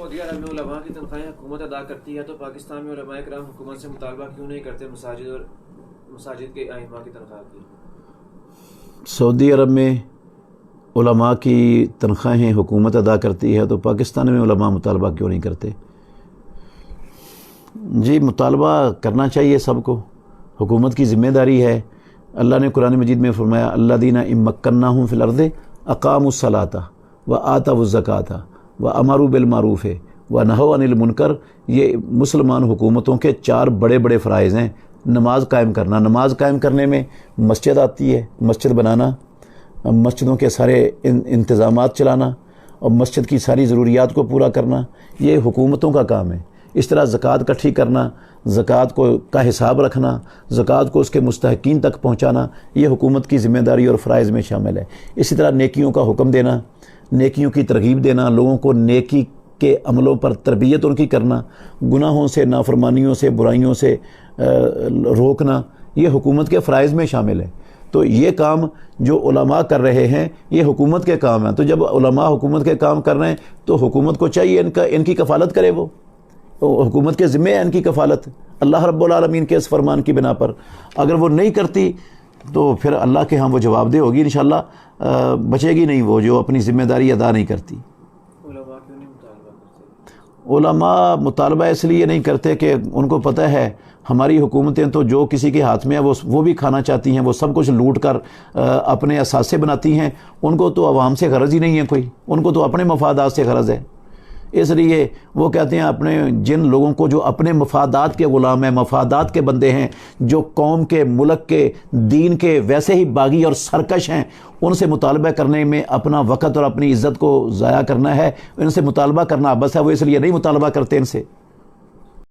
سعودی عرب میں علماء کی تنخواہیں حکومت ادا کرتی ہے تو پاکستان میں علماء کرام حکومت سے مطالبہ کیوں نہیں کرتے مساجد کے ائمہ کی تنخواہ کی؟ سعودی عرب میں علماء کی تنخواہیں حکومت ادا کرتی ہے تو پاکستان میں علماء مطالبہ کیوں نہیں کرتے؟ جی مطالبہ کرنا چاہیے سب کو، حکومت کی ذمہ داری ہے۔ اللہ نے قرآن مجید میں فرمایا الذین ان مکناہم فی الارض اقاموا الصلاۃ وآتوا الزکاۃ وامروا بالمعروف ونہوا عن المنکر۔ یہ مسلمان حکومتوں کے 4 بڑے بڑے فرائض ہیں۔ نماز قائم کرنا، نماز قائم کرنے میں مسجد آتی ہے، مسجد بنانا، مسجدوں کے سارے انتظامات چلانا اور مسجد کی ساری ضروریات کو پورا کرنا، یہ حکومتوں کا کام ہے۔ اس طرح زکوٰۃ اکٹھی کرنا، زکوٰۃ کا حساب رکھنا، زکوٰۃ کو اس کے مستحقین تک پہنچانا، یہ حکومت کی ذمہ داری اور فرائض میں شامل ہے۔ اسی طرح نیکیوں کا حکم دینا، نیکیوں کی ترغیب دینا، لوگوں کو نیکی کے عملوں پر تربیت ان کی کرنا، گناہوں سے، نافرمانیوں سے، برائیوں سے روکنا، یہ حکومت کے فرائض میں شامل ہے۔ تو یہ کام جو علماء کر رہے ہیں یہ حکومت کے کام ہیں۔ تو جب علماء حکومت کے کام کر رہے ہیں تو حکومت کو چاہیے ان کی کفالت کرے، وہ حکومت کے ذمہ ہے ان کی کفالت اللہ رب العالمین کے اس فرمان کی بنا پر۔ اگر وہ نہیں کرتی تو پھر اللہ کے ہاں وہ جواب دہ ہوگی انشاءاللہ، بچے گی نہیں وہ جو اپنی ذمہ داری ادا نہیں کرتی۔ علماء کیوں نہیں مطالبہ کرتے؟ علماء مطالبہ اس لیے نہیں کرتے کہ ان کو پتہ ہے ہماری حکومتیں تو جو کسی کے ہاتھ میں ہے وہ بھی کھانا چاہتی ہیں، وہ سب کچھ لوٹ کر اپنے اثاثے بناتی ہیں، ان کو تو عوام سے غرض ہی نہیں ہے کوئی، ان کو تو اپنے مفادات سے غرض ہے۔ اس لیے وہ کہتے ہیں اپنے جن لوگوں کو جو اپنے مفادات کے غلام ہیں، مفادات کے بندے ہیں، جو قوم کے، ملک کے، دین کے ویسے ہی باغی اور سرکش ہیں، ان سے مطالبہ کرنے میں اپنا وقت اور اپنی عزت کو ضائع کرنا ہے، ان سے مطالبہ کرنا بس ہے، وہ اس لیے نہیں مطالبہ کرتے ان سے۔